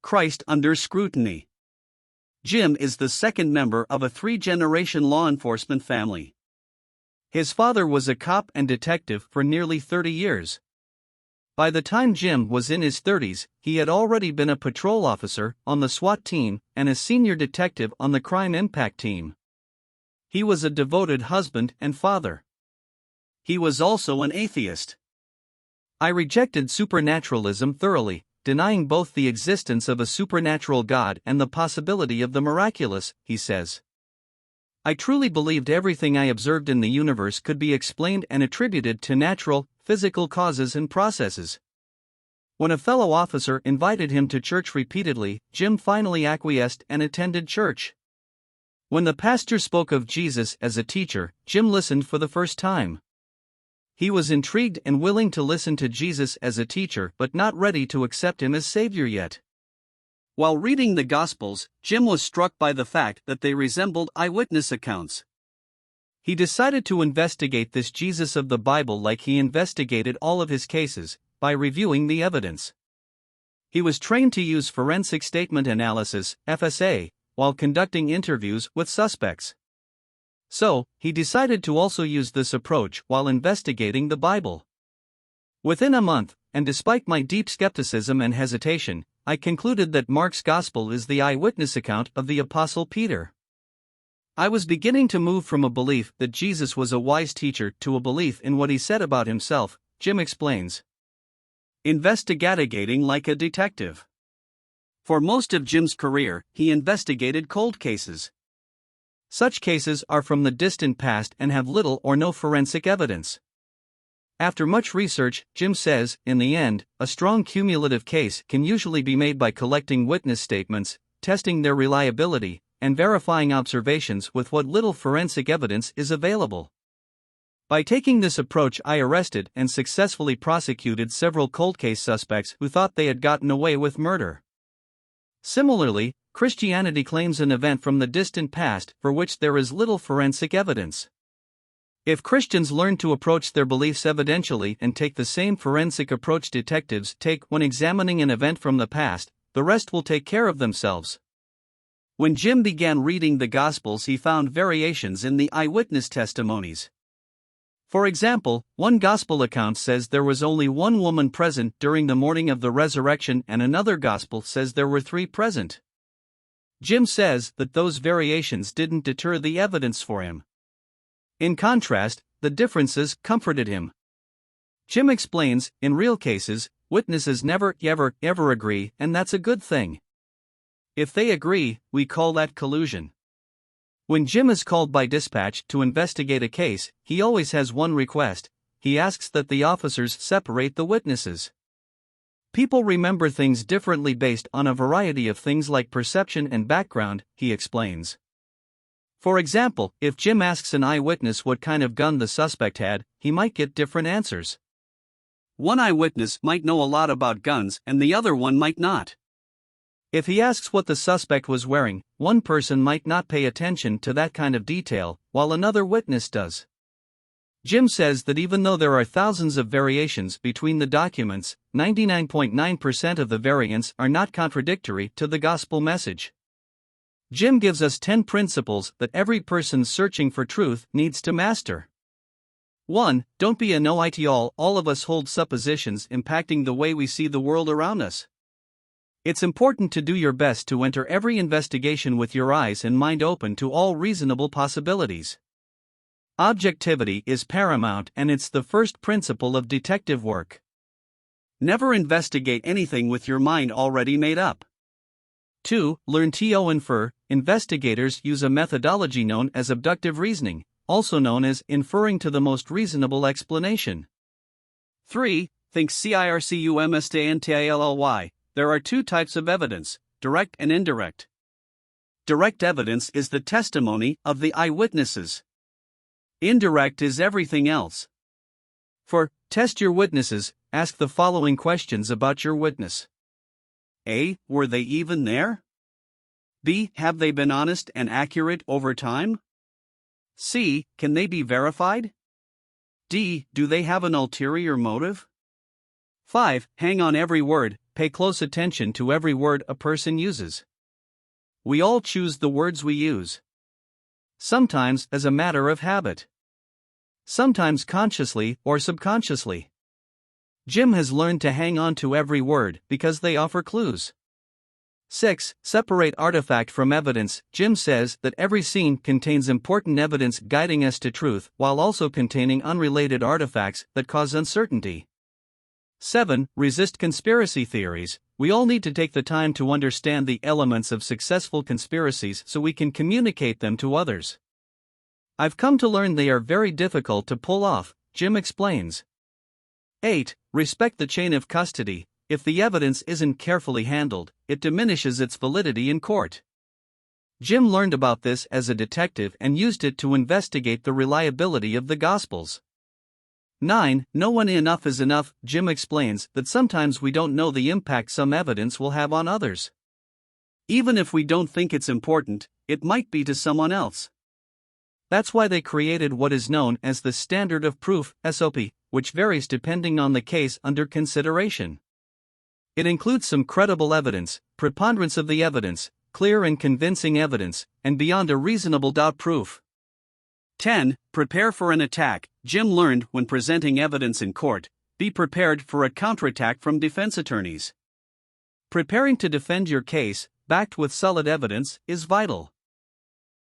Christ under scrutiny. Jim is the second member of a three-generation law enforcement family. His father was a cop and detective for nearly 30 years. By the time Jim was in his 30s, he had already been a patrol officer on the SWAT team and a senior detective on the crime impact team. He was a devoted husband and father. He was also an atheist. I rejected supernaturalism thoroughly, denying both the existence of a supernatural God and the possibility of the miraculous, he says. I truly believed everything I observed in the universe could be explained and attributed to natural, physical causes and processes. When a fellow officer invited him to church repeatedly, Jim finally acquiesced and attended church. When the pastor spoke of Jesus as a teacher, Jim listened for the first time. He was intrigued and willing to listen to Jesus as a teacher but not ready to accept him as Savior yet. While reading the Gospels, Jim was struck by the fact that they resembled eyewitness accounts. He decided to investigate this Jesus of the Bible like he investigated all of his cases, by reviewing the evidence. He was trained to use forensic statement analysis, FSA, while conducting interviews with suspects. So, he decided to also use this approach while investigating the Bible. Within a month, and despite my deep skepticism and hesitation, I concluded that Mark's Gospel is the eyewitness account of the Apostle Peter. I was beginning to move from a belief that Jesus was a wise teacher to a belief in what he said about himself, Jim explains. Investigating like a detective. For most of Jim's career, he investigated cold cases. Such cases are from the distant past and have little or no forensic evidence. After much research, Jim says, in the end, a strong cumulative case can usually be made by collecting witness statements, testing their reliability, and verifying observations with what little forensic evidence is available. By taking this approach, I arrested and successfully prosecuted several cold case suspects who thought they had gotten away with murder. Similarly, Christianity claims an event from the distant past for which there is little forensic evidence. If Christians learn to approach their beliefs evidentially and take the same forensic approach detectives take when examining an event from the past, the rest will take care of themselves. When Jim began reading the Gospels, he found variations in the eyewitness testimonies. For example, one Gospel account says there was only one woman present during the morning of the resurrection, and another Gospel says there were 3 present. Jim says that those variations didn't deter the evidence for him. In contrast, the differences comforted him. Jim explains, in real cases, witnesses never ever agree, and that's a good thing. If they agree, we call that collusion. When Jim is called by dispatch to investigate a case, he always has one request: he asks that the officers separate the witnesses. People remember things differently based on a variety of things like perception and background, he explains. For example, if Jim asks an eyewitness what kind of gun the suspect had, he might get different answers. One eyewitness might know a lot about guns and the other one might not. If he asks what the suspect was wearing, one person might not pay attention to that kind of detail, while another witness does. Jim says that even though there are thousands of variations between the documents, 99.9% of the variants are not contradictory to the gospel message. Jim gives us 10 principles that every person searching for truth needs to master. 1. Don't be a know-it-all. All of us hold suppositions impacting the way we see the world around us. It's important to do your best to enter every investigation with your eyes and mind open to all reasonable possibilities. Objectivity is paramount, and it's the first principle of detective work. Never investigate anything with your mind already made up. 2. Learn to infer. Investigators use a methodology known as abductive reasoning, also known as inferring to the most reasonable explanation. 3. Think circumstantially. There are 2 types of evidence, direct and indirect. Direct evidence is the testimony of the eyewitnesses. Indirect is everything else. For test your witnesses, ask the following questions about your witness. A. Were they even there? B. Have they been honest and accurate over time? C. Can they be verified? D. Do they have an ulterior motive? 5. Hang on every word, pay close attention to every word a person uses. We all choose the words we use. Sometimes as a matter of habit. Sometimes consciously or subconsciously. Jim has learned to hang on to every word because they offer clues. 6. Separate artifact from evidence. Jim says that every scene contains important evidence guiding us to truth while also containing unrelated artifacts that cause uncertainty. 7. Resist conspiracy theories. We all need to take the time to understand the elements of successful conspiracies so we can communicate them to others. I've come to learn they are very difficult to pull off, Jim explains. 8. Respect the chain of custody. If the evidence isn't carefully handled, it diminishes its validity in court. Jim learned about this as a detective and used it to investigate the reliability of the Gospels. 9. Know when enough is enough. Jim explains that sometimes we don't know the impact some evidence will have on others. Even if we don't think it's important, it might be to someone else. That's why they created what is known as the standard of proof, SOP, which varies depending on the case under consideration. It includes some credible evidence, preponderance of the evidence, clear and convincing evidence, and beyond a reasonable doubt proof. 10. Prepare for an attack. Jim learned when presenting evidence in court, be prepared for a counterattack from defense attorneys. Preparing to defend your case, backed with solid evidence, is vital.